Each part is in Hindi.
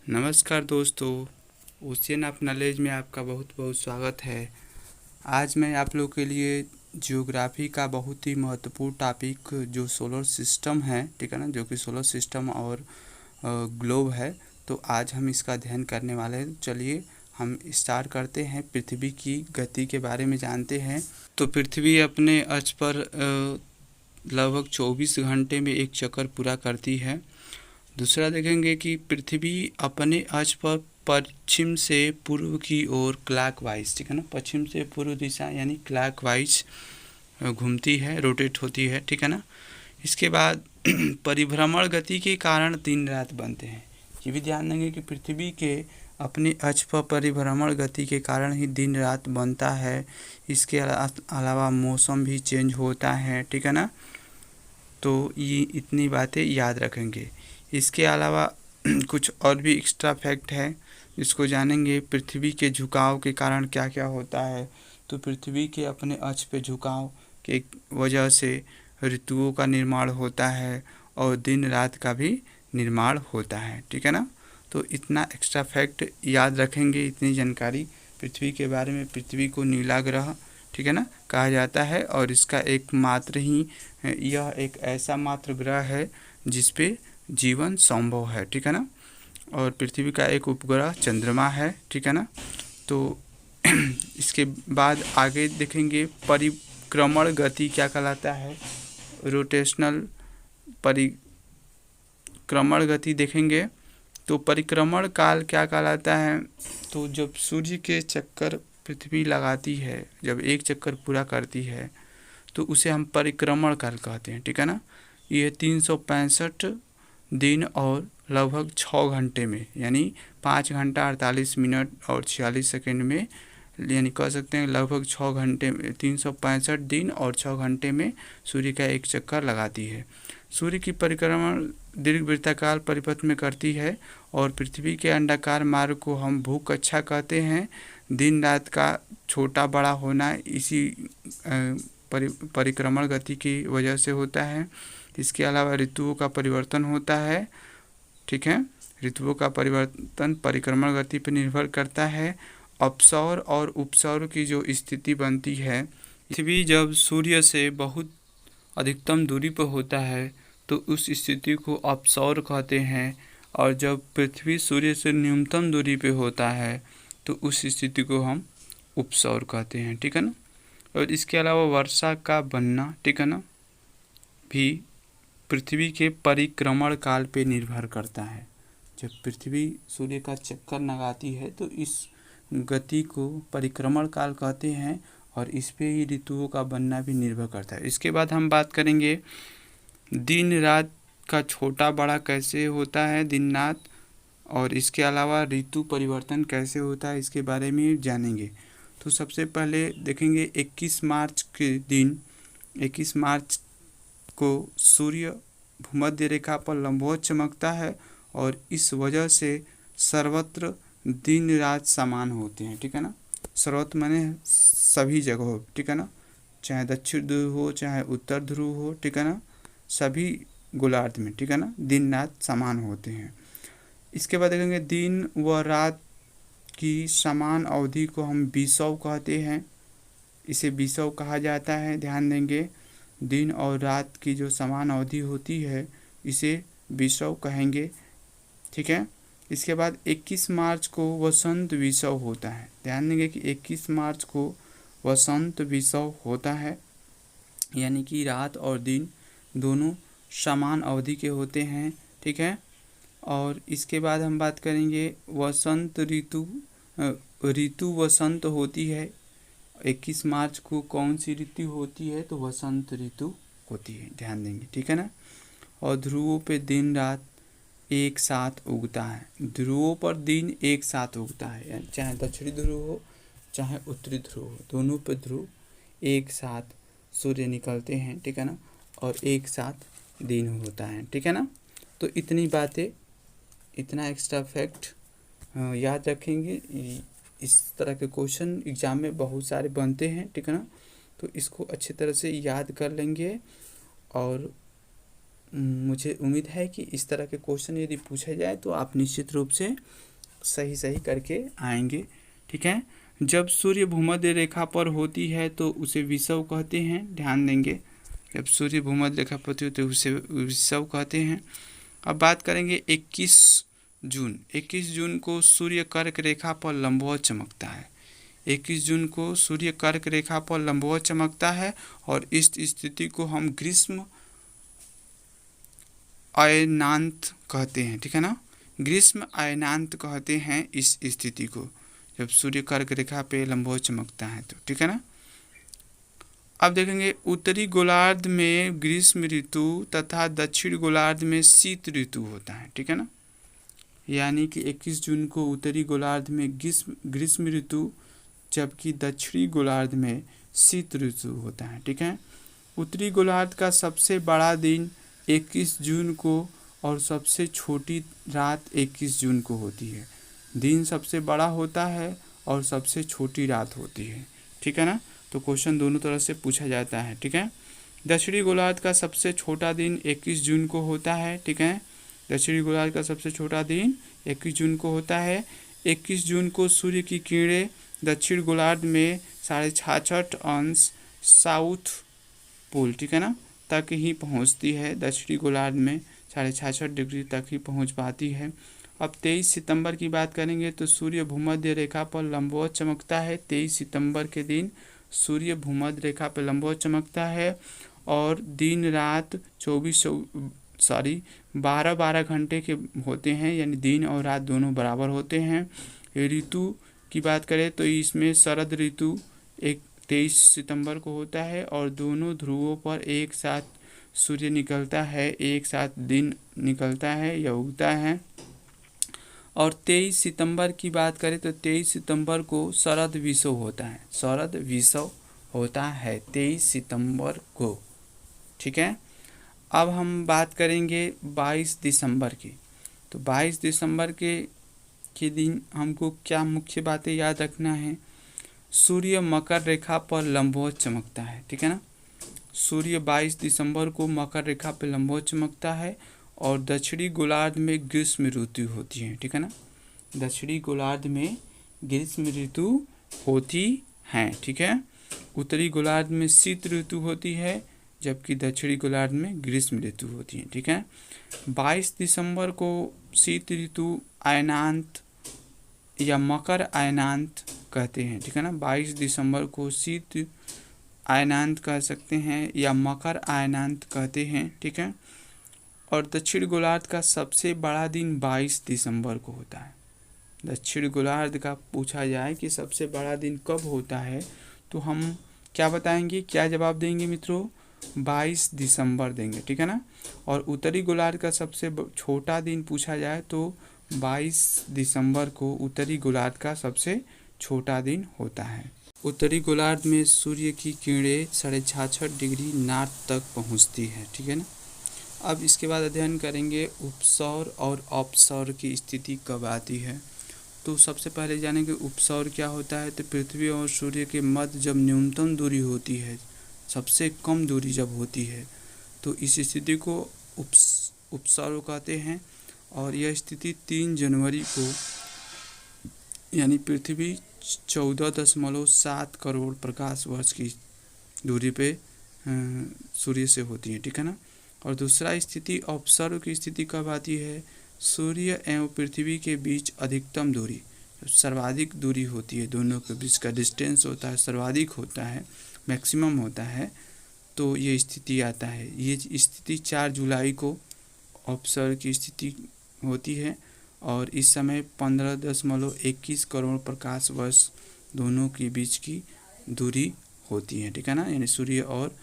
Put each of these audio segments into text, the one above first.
नमस्कार दोस्तों, ओशियन ऑफ नॉलेज में आपका बहुत बहुत स्वागत है। आज मैं आप लोग के लिए जियोग्राफी का बहुत ही महत्वपूर्ण टॉपिक जो सोलर सिस्टम है, ठीक है ना, जो कि सोलर सिस्टम और ग्लोब है, तो आज हम इसका अध्ययन करने वाले हैं। चलिए हम स्टार्ट करते हैं। पृथ्वी की गति के बारे में जानते हैं। तो पृथ्वी अपने अक्ष पर लगभग 24 घंटे में एक चक्कर पूरा करती है। दूसरा देखेंगे कि पृथ्वी अपने अक्ष पर पश्चिम से पूर्व की ओर क्लॉकवाइज, ठीक है ना, पश्चिम से पूर्व दिशा यानी क्लॉकवाइज घूमती है, रोटेट होती है, ठीक है ना। इसके बाद परिभ्रमण गति के कारण दिन रात बनते हैं। ये भी ध्यान देंगे कि पृथ्वी के अपने अक्ष पर परिभ्रमण गति के कारण ही दिन रात बनता है। इसके अलावा मौसम भी चेंज होता है, ठीक है ना। तो ये इतनी बातें याद रखेंगे। इसके अलावा कुछ और भी एक्स्ट्रा फैक्ट है, इसको जानेंगे। पृथ्वी के झुकाव के कारण क्या क्या होता है। तो पृथ्वी के अपने अक्ष पे झुकाव के वजह से ऋतुओं का निर्माण होता है और दिन रात का भी निर्माण होता है, ठीक है ना। तो इतना एक्स्ट्रा फैक्ट याद रखेंगे, इतनी जानकारी पृथ्वी के बारे में। पृथ्वी को नीला ग्रह, ठीक है ना, कहा जाता है और इसका एकमात्र ही यह एक ऐसा मात्र ग्रह है जिस पे जीवन संभव है, ठीक है ना। और पृथ्वी का एक उपग्रह चंद्रमा है, ठीक है ना। तो इसके बाद आगे देखेंगे परिक्रमण गति क्या कहलाता है। रोटेशनल परिक्रमण गति देखेंगे। तो परिक्रमण काल क्या कहलाता है। तो जब सूर्य के चक्कर पृथ्वी लगाती है, जब एक चक्कर पूरा करती है, तो उसे हम परिक्रमण काल कहते हैं, ठीक है ना। ये 365 दिन और लगभग 6 घंटे में, यानी 5 घंटा 48 मिनट और 46 सेकेंड में, यानी कह सकते हैं लगभग 6 घंटे में, 365 दिन और 6 घंटे में सूर्य का एक चक्कर लगाती है। सूर्य की परिक्रमण दीर्घवृत्ताकार परिपथ में करती है और पृथ्वी के अंडाकार मार्ग को हम भूकक्षा कहते हैं। दिन रात का छोटा बड़ा होना इसी परिक्रमण गति की वजह से होता है। इसके अलावा ऋतुओं का परिवर्तन होता है, ठीक है। ऋतुओं का परिवर्तन परिक्रमण गति पर निर्भर करता है। अपसौर और उपसौर की जो स्थिति बनती है, पृथ्वी जब सूर्य से बहुत अधिकतम दूरी पर होता है तो उस स्थिति को अपसौर कहते हैं, और जब पृथ्वी सूर्य से न्यूनतम दूरी पर होता है तो उस स्थिति को हम उपसौर कहते हैं, ठीक है ना। और इसके अलावा वर्षा का बनना, ठीक है ना, भी पृथ्वी के परिक्रमण काल पे निर्भर करता है। जब पृथ्वी सूर्य का चक्कर लगाती है तो इस गति को परिक्रमण काल कहते हैं और इस पे ही ऋतुओं का बनना भी निर्भर करता है। इसके बाद हम बात करेंगे दिन रात का छोटा बड़ा कैसे होता है, दिन रात, और इसके अलावा ऋतु परिवर्तन कैसे होता है, इसके बारे में जानेंगे। तो सबसे पहले देखेंगे 21 मार्च के दिन, 21 मार्च को सूर्य भूमध्य रेखा पर लंबवत चमकता है और इस वजह से सर्वत्र दिन रात समान होते हैं, ठीक है ना। सर्वत्र माने सभी जगहों, ठीक है ना, चाहे दक्षिण ध्रुव हो चाहे उत्तर ध्रुव हो, ठीक है ना, सभी गोलार्ध में, ठीक है ना, दिन रात समान होते हैं। इसके बाद देखेंगे दिन व रात की समान अवधि को हम विषुव कहते हैं। इसे विषुव कहा जाता है, ध्यान देंगे। दिन और रात की जो समान अवधि होती है इसे विषुव कहेंगे, ठीक है। इसके बाद 21 मार्च को वसंत विषुव होता है। ध्यान देंगे कि 21 मार्च को वसंत विषुव होता है, यानी कि रात और दिन दोनों समान अवधि के होते हैं, ठीक है। और इसके बाद हम बात करेंगे वसंत ऋतु वसंत होती है। 21 मार्च को कौन सी ऋतु होती है, तो वसंत ऋतु होती है, ध्यान देंगे, ठीक है ना। और ध्रुवों पे दिन रात एक साथ उगता है। ध्रुवों पर दिन एक साथ उगता है, चाहे दक्षिणी ध्रुव हो चाहे उत्तरी ध्रुव हो, दोनों पे ध्रुव एक साथ सूर्य निकलते हैं, ठीक है ना, और एक साथ दिन होता है, ठीक है ना। तो इतनी बातें, इतना एक्स्ट्रा फैक्ट याद रखेंगे। इस तरह के क्वेश्चन एग्जाम में बहुत सारे बनते हैं, ठीक है ना। तो इसको अच्छी तरह से याद कर लेंगे और मुझे उम्मीद है कि इस तरह के क्वेश्चन यदि पूछे जाए तो आप निश्चित रूप से सही सही करके आएंगे। ठीक है, जब सूर्य भूमध्य रेखा पर होती है तो उसे विषुव कहते हैं, ध्यान देंगे। जब सूर्य भूमध्य रेखा पर होती है तो उसे विषुव कहते हैं। अब बात करेंगे 21 जून को सूर्य कर्क रेखा पर लंबवत चमकता है। 21 जून को सूर्य कर्क रेखा पर लंबवत चमकता है और इस स्थिति को हम ग्रीष्म अयनांत कहते हैं। ठीक है ना, ग्रीष्म अयनांत कहते हैं इस स्थिति को, जब सूर्य कर्क रेखा पे लंबवत चमकता है तो। ठीक है ना, अब देखेंगे उत्तरी गोलार्ध में ग्रीष्म ऋतु तथा दक्षिण गोलार्ध में शीत ऋतु होता है। ठीक है ना, यानी कि 21 जून को उत्तरी गोलार्ध में ग्रीष्म ऋतु जबकि दक्षिणी गोलार्ध में शीत ऋतु होता है। ठीक है, उत्तरी गोलार्ध का सबसे बड़ा दिन 21 जून को और सबसे छोटी रात 21 जून को होती है। दिन सबसे बड़ा होता है और सबसे छोटी रात होती है। ठीक है ना, तो क्वेश्चन दोनों तरह से पूछा जाता है। ठीक है, दक्षिणी गोलार्ध का सबसे छोटा दिन 21 जून को होता है। ठीक है, दक्षिणी गोलार्ध का सबसे छोटा दिन 21 जून को होता है। 21 जून को सूर्य की किरणें दक्षिण गोलार्ध में 66.5 साउथ पोल, ठीक है ना, तक ही पहुंचती है। दक्षिणी गोलार्ध में 66.5 डिग्री तक ही पहुंच पाती है। अब 23 सितंबर की बात करेंगे तो सूर्य भूमध्य रेखा पर लंबवत चमकता है। 23 सितंबर के दिन सूर्य भूमध्य रेखा पर लंबवत चमकता है और दिन रात 12 घंटे के होते हैं, यानी दिन और रात दोनों बराबर होते हैं। ऋतु की बात करें तो इसमें शरद ऋतु 23 सितंबर को होता है और दोनों ध्रुवों पर एक साथ सूर्य निकलता है, एक साथ दिन निकलता है या उगता है। और 23 सितंबर की बात करें तो 23 सितंबर को शरद विषुव होता है। शरद विषुव होता है 23 सितंबर को। ठीक है, अब हम बात करेंगे 22 दिसंबर की। तो 22 दिसंबर के दिन हमको क्या मुख्य बातें याद रखना है। सूर्य मकर रेखा पर लंबवत चमकता है। ठीक है ना, सूर्य 22 दिसंबर को मकर रेखा पर लंबवत चमकता है और दक्षिणी गोलार्ध में ग्रीष्म ऋतु होती है। ठीक है ना, दक्षिणी गोलार्ध में ग्रीष्म ऋतु होती है। ठीक है, उत्तरी गोलार्ध में शीत ऋतु होती है जबकि दक्षिणी गोलार्ध में ग्रीष्म ऋतु होती है। ठीक है, 22 दिसंबर को शीत ऋतु अयनांत या मकर अयनांत कहते हैं। ठीक है ना, 22 दिसंबर को शीत अयनांत कह सकते हैं या मकर अयनांत कहते हैं। ठीक है, और दक्षिण गोलार्ध का सबसे बड़ा दिन 22 दिसंबर को होता है। दक्षिण गोलार्ध का पूछा जाए कि सबसे बड़ा दिन कब होता है तो हम क्या बताएंगे, क्या जवाब देंगे मित्रों, 22 दिसंबर देंगे। ठीक है ना, और उत्तरी गोलार्ध का सबसे छोटा दिन पूछा जाए तो 22 दिसंबर को उत्तरी गोलार्ध का सबसे छोटा दिन होता है। उत्तरी गोलार्ध में सूर्य की किरणें 66.5 डिग्री नॉर्थ तक पहुंचती है। ठीक है ना, अब इसके बाद अध्ययन करेंगे उपसौर और अपसौर की स्थिति कब आती है। तो सबसे पहले जानेंगे उपसौर क्या होता है। तो पृथ्वी और सूर्य के मध्य जब न्यूनतम दूरी होती है, सबसे कम दूरी जब होती है तो इस स्थिति को उपसौर कहते हैं। और यह स्थिति 3 जनवरी को यानी पृथ्वी 14.7 करोड़ प्रकाश वर्ष की दूरी पे सूर्य से होती है। ठीक है ना, और दूसरा स्थिति अपसौर की स्थिति कब आती है, सूर्य एवं पृथ्वी के बीच अधिकतम दूरी, सर्वाधिक दूरी होती है, दोनों के बीच का डिस्टेंस होता है सर्वाधिक होता है, मैक्सिमम होता है, तो ये स्थिति आता है। ये स्थिति 4 जुलाई को अपसौर की स्थिति होती है और इस समय 15.21 करोड़ प्रकाश वर्ष दोनों के बीच की दूरी होती है। ठीक है ना, यानी सूर्य और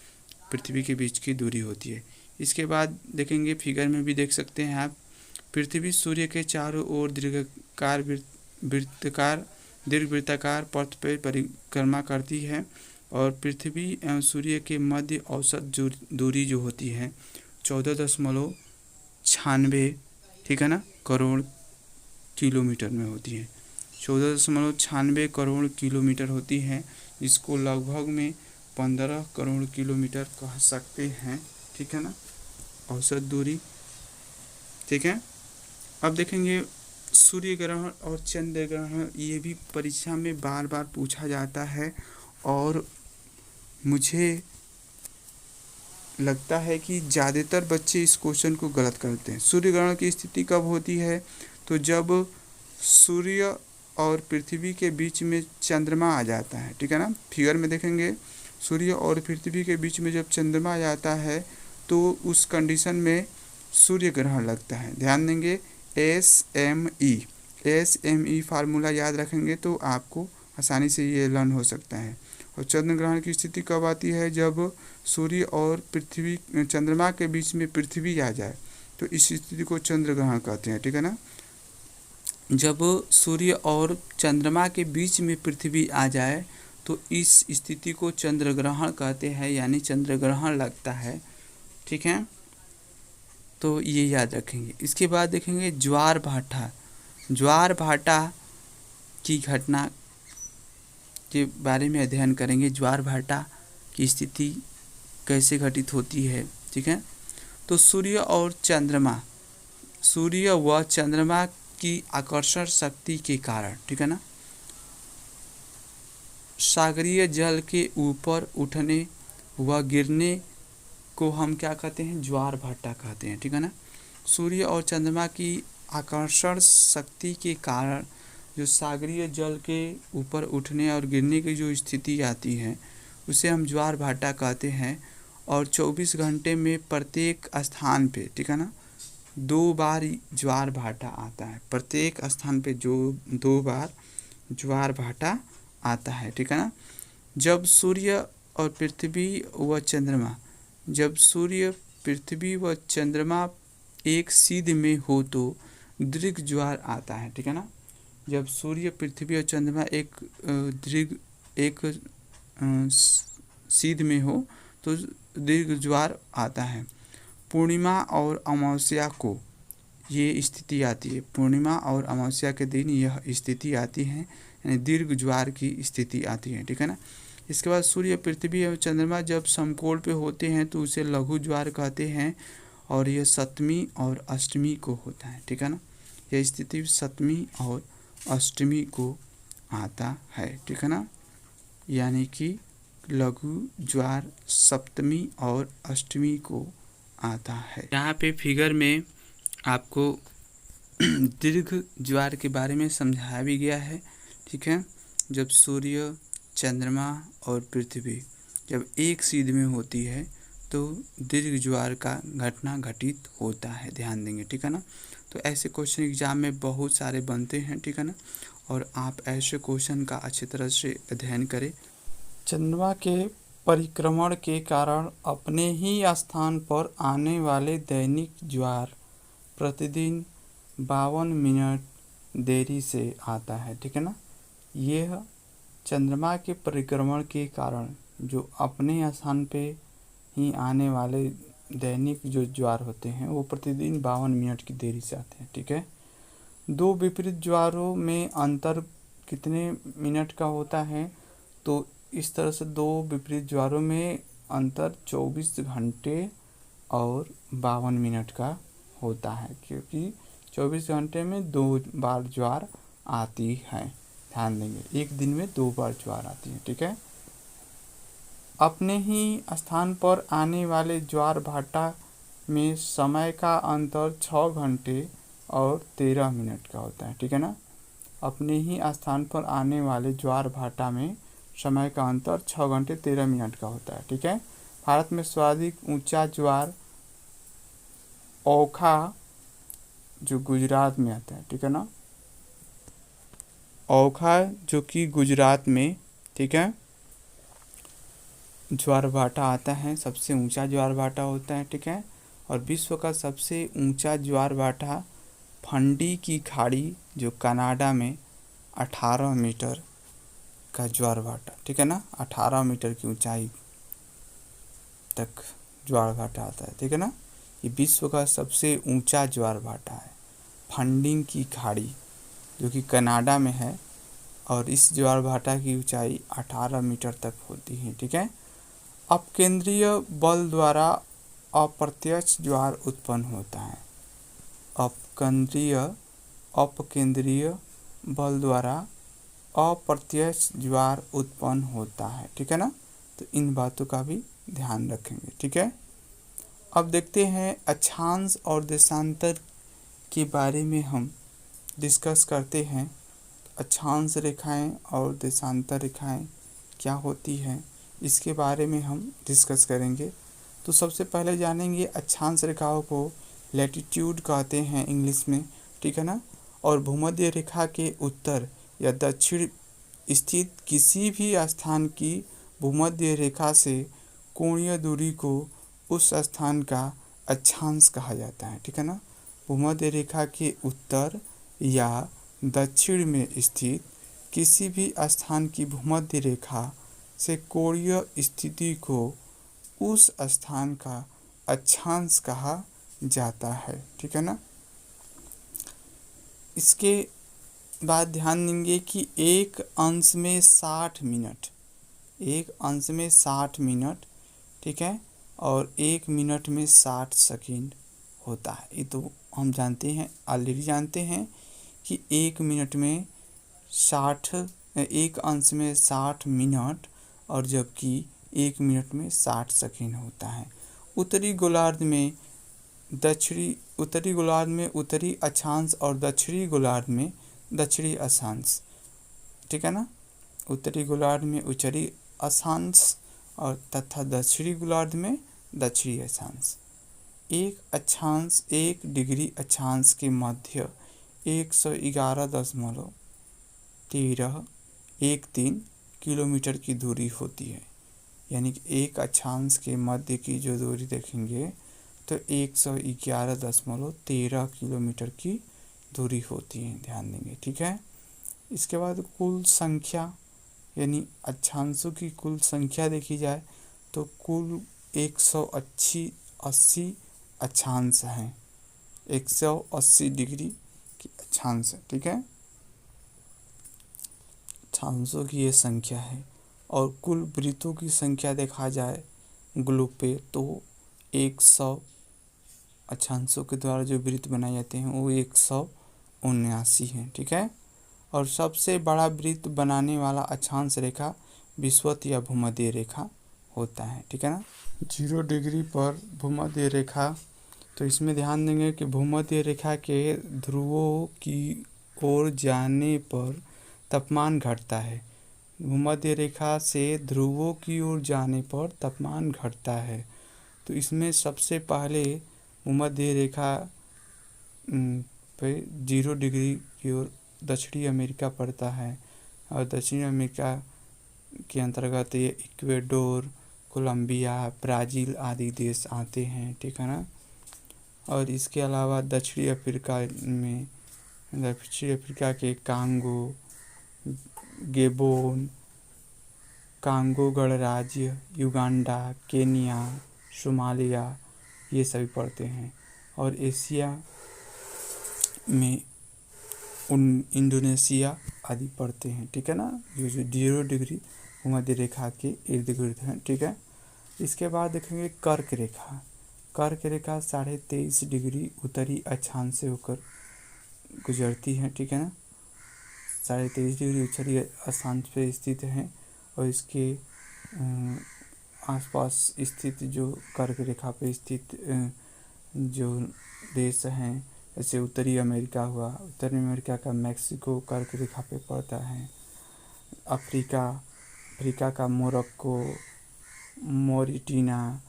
पृथ्वी के बीच की दूरी होती है। इसके बाद देखेंगे, फिगर में भी देख सकते हैं आप, पृथ्वी सूर्य के चारों ओर दीर्घवृत्ताकार पथ पर परिक्रमा करती है और पृथ्वी एवं सूर्य के मध्य औसत दूरी जो होती है 14.96, ठीक है ना, करोड़ किलोमीटर में होती है। 14.96 करोड़ किलोमीटर होती है, जिसको लगभग में 15 करोड़ किलोमीटर कह सकते हैं। ठीक है ना, औसत दूरी। ठीक है, अब देखेंगे सूर्य ग्रहण और चंद्र ग्रहण, ये भी परीक्षा में बार बार पूछा जाता है और मुझे लगता है कि ज़्यादातर बच्चे इस क्वेश्चन को गलत करते हैं। सूर्य ग्रहण की स्थिति कब होती है? तो जब सूर्य और पृथ्वी के बीच में चंद्रमा आ जाता है। ठीक है ना, फिगर में देखेंगे सूर्य और पृथ्वी के बीच में जब चंद्रमा आ जाता है तो उस कंडीशन में सूर्य ग्रहण लगता है। ध्यान देंगे SME फार्मूला याद रखेंगे तो आपको आसानी से ये लर्न हो सकता है। और चंद्र ग्रहण की स्थिति कब आती है? जब सूर्य और पृथ्वी चंद्रमा के बीच में पृथ्वी आ जाए तो इस स्थिति को चंद्र ग्रहण कहते हैं। ठीक है ना, जब सूर्य और चंद्रमा के बीच में पृथ्वी आ जाए तो इस स्थिति को चंद्र ग्रहण कहते हैं, यानी चंद्र ग्रहण लगता है। ठीक है, तो ये याद रखेंगे। इसके बाद देखेंगे ज्वार भाटा। ज्वार भाटा की घटना के बारे में अध्ययन करेंगे। ज्वार भाटा की स्थिति कैसे घटित होती है। ठीक है, तो सूर्य व चंद्रमा की आकर्षण शक्ति के कारण, ठीक है ना, सागरीय जल के ऊपर उठने व गिरने को हम क्या कहते हैं? ज्वार भाटा कहते हैं। ठीक है ना, सूर्य और चंद्रमा की आकर्षण शक्ति के कारण जो सागरीय जल के ऊपर उठने और गिरने की जो स्थिति आती है उसे हम ज्वार भाटा कहते हैं। और 24 घंटे में प्रत्येक स्थान पे, ठीक है ना, 2 बार ज्वार भाटा आता है। प्रत्येक स्थान पे जो 2 बार ज्वार भाटा आता है। ठीक है ना, जब सूर्य पृथ्वी व चंद्रमा एक सीध में हो तो दीर्घ ज्वार आता है। ठीक है ना, जब सूर्य पृथ्वी और चंद्रमा एक सीध में हो तो दीर्घ ज्वार आता है। पूर्णिमा और अमावस्या को ये स्थिति आती है। पूर्णिमा और अमावस्या के दिन यह स्थिति आती है, यानी दीर्घ ज्वार की स्थिति आती है। ठीक है ना, इसके बाद सूर्य पृथ्वी और चंद्रमा जब समकोण पे होते हैं तो उसे लघु ज्वार कहते हैं और यह 7वीं और 8वीं को होता है। ठीक है ना, यह स्थिति 7वीं और 8वीं को आता है। ठीक है ना, यानी कि लघु ज्वार 7वीं और 8वीं को आता है। यहाँ पे फिगर में आपको दीर्घ ज्वार के बारे में समझाया भी गया है। ठीक है, जब सूर्य, चंद्रमा और पृथ्वी जब एक सीध में होती है तो दीर्घ ज्वार का घटना घटित होता है। ध्यान देंगे। ठीक है ना, तो ऐसे क्वेश्चन एग्जाम में बहुत सारे बनते हैं। ठीक है ना, और आप ऐसे क्वेश्चन का अच्छी तरह से अध्ययन करें। चंद्रमा के परिक्रमण के कारण अपने ही स्थान पर आने वाले दैनिक ज्वार प्रतिदिन 52 मिनट देरी से आता है। ठीक है ना, यह चंद्रमा के परिक्रमण के कारण जो अपने स्थान पे ही आने वाले दैनिक जो ज्वार होते हैं वो प्रतिदिन 52 मिनट की देरी से आते हैं। ठीक है, 2 विपरीत ज्वारों में अंतर कितने मिनट का होता है? तो इस तरह से 2 विपरीत ज्वारों में अंतर 24 घंटे और 52 मिनट का होता है, क्योंकि 24 घंटे में 2 बार ज्वार आती है। ध्यान देंगे, एक दिन में 2 बार ज्वार आती है। ठीक है, अपने ही स्थान पर आने वाले ज्वार भाटा में समय का अंतर 6 घंटे और 13 मिनट का होता है। ठीक है ना, अपने ही स्थान पर आने वाले ज्वार भाटा में समय का अंतर 6 घंटे 13 मिनट का होता है। ठीक है, भारत में सर्वाधिक ऊंचा ज्वार ओखा जो गुजरात में आता है। ठीक है ना, ओखा जो कि गुजरात में, ठीक है, ज्वार भाटा आता है, सबसे ऊंचा ज्वार भाटा होता है। ठीक है, और विश्व का सबसे ऊंचा ज्वार भाटा फंडी की खाड़ी जो कनाडा में 18 मीटर का ज्वार भाटा, ठीक है ना, 18 मीटर की ऊंचाई तक ज्वार भाटा आता है। ठीक है ना, ये विश्व का सबसे ऊंचा ज्वार भाटा है, फंडिंग की खाड़ी जो कि कनाडा में है, और इस ज्वार भाटा की ऊंचाई 18 मीटर तक होती है। ठीक है, अपकेंद्रीय बल द्वारा अप्रत्यक्ष ज्वार उत्पन्न होता है। अपकेंद्रीय बल द्वारा अप्रत्यक्ष ज्वार उत्पन्न होता है। ठीक है ना, तो इन बातों का भी ध्यान रखेंगे। ठीक है, अब देखते हैं अक्षांश और देशांतर के बारे में हम डिस्कस करते हैं। अक्षांश रेखाएं और देशांतर रेखाएं क्या होती हैं, इसके बारे में हम डिस्कस करेंगे। तो सबसे पहले जानेंगे अक्षांश रेखाओं को लैटिट्यूड कहते हैं इंग्लिश में। ठीक है ना, और भूमध्य रेखा के उत्तर या दक्षिण स्थित किसी भी स्थान की भूमध्य रेखा से कोणीय दूरी को उस स्थान का अक्षांश कहा जाता है। ठीक है ना, भूमध्य रेखा के उत्तर या दक्षिण में स्थित किसी भी स्थान की भूमध्य रेखा से कोणीय स्थिति को उस स्थान का अक्षांश कहा जाता है। ठीक है ना, इसके बाद ध्यान देंगे कि एक अंश में 60 मिनट, ठीक है, और 1 मिनट में 60 सेकंड होता है। ये तो हम जानते हैं, ऑलरेडी जानते हैं कि एक अंश में 60 मिनट और जबकि 1 मिनट में 60 सेकंड होता है। उत्तरी गोलार्ध में उत्तरी अक्षांश और दक्षिणी गोलार्ध में दक्षिणी अक्षांश। ठीक है ना, उत्तरी गोलार्ध में उत्तरी अक्षांश और तथा दक्षिणी गोलार्ध में दक्षिणी अक्षांश। एक डिग्री अक्षांश के मध्य 111.13 किलोमीटर की दूरी होती है। यानी कि एक अक्षांश के मध्य की जो दूरी देखेंगे तो 111.13 किलोमीटर की दूरी होती है, ध्यान देंगे। ठीक है, इसके बाद कुल संख्या यानी अक्षांशों की कुल संख्या देखी जाए तो कुल 180 अक्षांश हैं, 180 डिग्री की अक्षांश है। ठीक है, अक्षांशों की ये संख्या है। और कुल वृत्तों की संख्या देखा जाए ग्लोब पे तो 100 अक्षांशों के द्वारा जो वृत्त बनाए जाते हैं वो 179 हैं। ठीक है, और सबसे बड़ा वृत्त बनाने वाला अक्षांश रेखा विषुवत या भूमध्य रेखा होता है। ठीक है ना, 0 डिग्री पर भूमध्य रेखा, तो इसमें ध्यान देंगे कि भूमध्य रेखा के ध्रुवों की ओर जाने पर तापमान घटता है। भूमध्य रेखा से ध्रुवों की ओर जाने पर तापमान घटता है। तो इसमें सबसे पहले भूमध्य रेखा पे 0 डिग्री की ओर दक्षिणी अमेरिका पड़ता है और दक्षिण अमेरिका के अंतर्गत ये इक्वेडोर, कोलंबिया, ब्राज़ील आदि देश आते हैं। ठीक है ना, और इसके अलावा दक्षिणी अफ्रीका के कांगो, गेबोन, कांगो गणराज्य, युगांडा, केनिया, सोमालिया ये सभी पड़ते हैं। और एशिया में इंडोनेशिया आदि पड़ते हैं। ठीक है ना, जो 0 डिग्री भूमध्य रेखा के इर्द गिर्द हैं। ठीक है, इसके बाद देखेंगे कर्क रेखा। कर्क रेखा 23.5 डिग्री उत्तरी अक्षांश से होकर गुजरती है। ठीक है ना, 23.5 डिग्री उत्तरी अक्षांश पे स्थित है और इसके आसपास स्थित जो कर्क रेखा पे स्थित जो देश हैं जैसे उत्तरी अमेरिका हुआ, उत्तरी अमेरिका का मैक्सिको कर्क रेखा पे पड़ता है। अफ्रीका का मोरक्को, मोरिटानिया,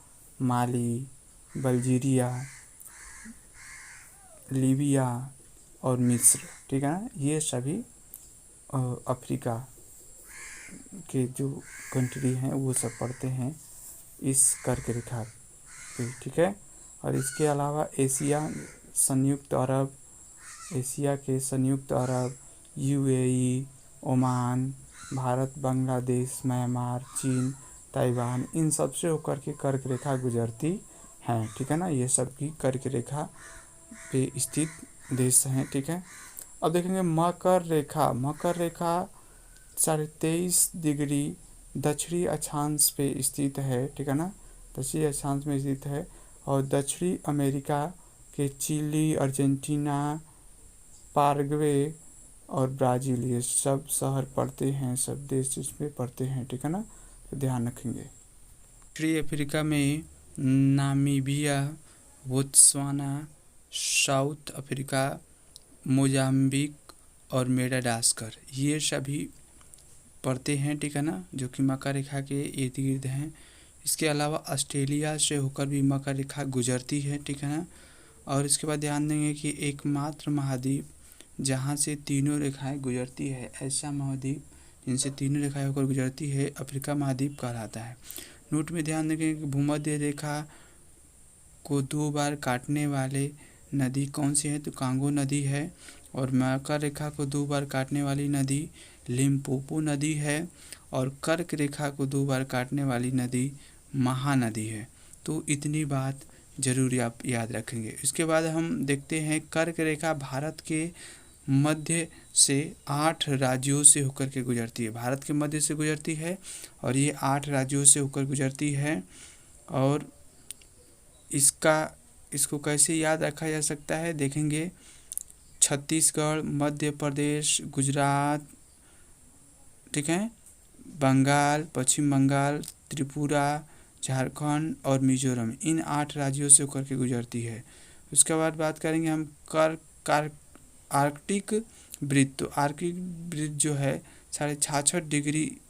माली, बल्गेरिया, लीबिया और मिस्र। ठीक है ना, ये सभी अफ्रीका के जो कंट्री हैं वो सब पड़ते हैं इस कर्क रेखा पे। ठीक है, और इसके अलावा एशिया के संयुक्त अरब, UAE, Oman, Bharat, Bangladesh, Myanmar, चीन, ताइवान, इन सब से होकर के कर्क रेखा गुजरती हैं। ठीक है ना, ये सब की कर्क रेखा पे स्थित देश हैं। ठीक है, अब देखेंगे मकर रेखा। मकर रेखा 23.5 डिग्री दक्षिणी अक्षांश पे स्थित है। ठीक है ना, दक्षिणी अक्षांश में स्थित है और दक्षिणी अमेरिका के चिली, अर्जेंटीना, पाराग्वे और ब्राज़ील, ये सब शहर पड़ते हैं, सब देश इसमें पड़ते हैं, ठीक है ना, तो ध्यान रखेंगे। दक्षिणी अफ्रीका में Namibia, Botswana, south Africa, Mozambique और मेडागास्कर, ये सभी पड़ते हैं, ठीक है ना, जो कि मकर रेखा के इर्द गिर्द हैं। इसके अलावा ऑस्ट्रेलिया से होकर भी मकर रेखा गुजरती है, ठीक है ना। और इसके बाद ध्यान देंगे कि एकमात्र महाद्वीप जहाँ से तीनों रेखाएं गुजरती है, ऐसा महाद्वीप जिनसे तीनों रेखाएं होकर गुजरती है, अफ्रीका महाद्वीप कहलाता है। नोट में ध्यान देंगे कि भूमध्य रेखा को 2 बार काटने वाले नदी कौन सी है, तो कांगो नदी है। और मकर रेखा को 2 बार काटने वाली नदी लिम्पोपो नदी है। और कर्क रेखा को 2 बार काटने वाली नदी महानदी है। तो इतनी बात जरूर आप याद रखेंगे। इसके बाद हम देखते हैं कर्क रेखा भारत के मध्य से 8 राज्यों से होकर के गुजरती है, भारत के मध्य से गुजरती है और ये 8 राज्यों से होकर गुजरती है। और इसको कैसे याद रखा जा सकता है, देखेंगे छत्तीसगढ़, मध्य प्रदेश, गुजरात, ठीक है, बंगाल, पश्चिम बंगाल, त्रिपुरा, झारखंड और मिजोरम, इन 8 राज्यों से होकर के गुजरती है। उसके बाद बात करेंगे हम आर्कटिक वृत्त। तो आर्कटिक वृत्त जो है 66.5 डिग्री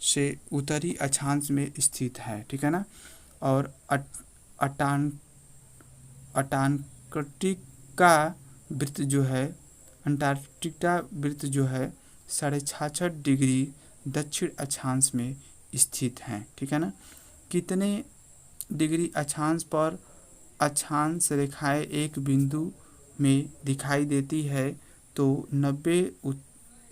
से उत्तरी अक्षांश में स्थित है, ठीक है ना। और अंटार्कटिका वृत्त जो है, अंटार्कटिका वृत्त जो है 66.5 डिग्री दक्षिण अक्षांश में स्थित है, ठीक है ना। कितने डिग्री अक्षांश पर अक्षांश रेखाएं एक बिंदु में दिखाई देती है, तो 90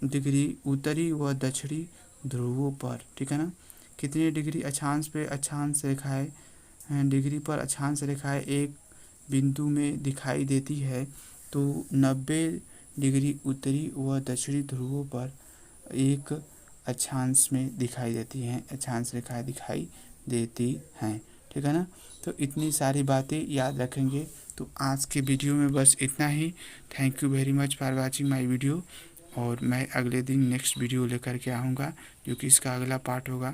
डिग्री उत्तरी व दक्षिणी ध्रुवों पर, ठीक है ना। कितने डिग्री अक्षांश पे अक्षांश रेखाएं डिग्री पर अक्षांश रेखाएं एक बिंदु में दिखाई देती है, तो 90 डिग्री उत्तरी व दक्षिणी ध्रुवों पर एक अक्षांश में दिखाई देती हैं, अक्षांश रेखाएं दिखाई देती हैं, ठीक है ना। तो इतनी सारी बातें याद रखेंगे। तो आज के वीडियो में बस इतना ही। Thank you very much for watching my video. और मैं अगले दिन नेक्स्ट वीडियो लेकर के आऊँगा, जो कि इसका अगला पार्ट होगा।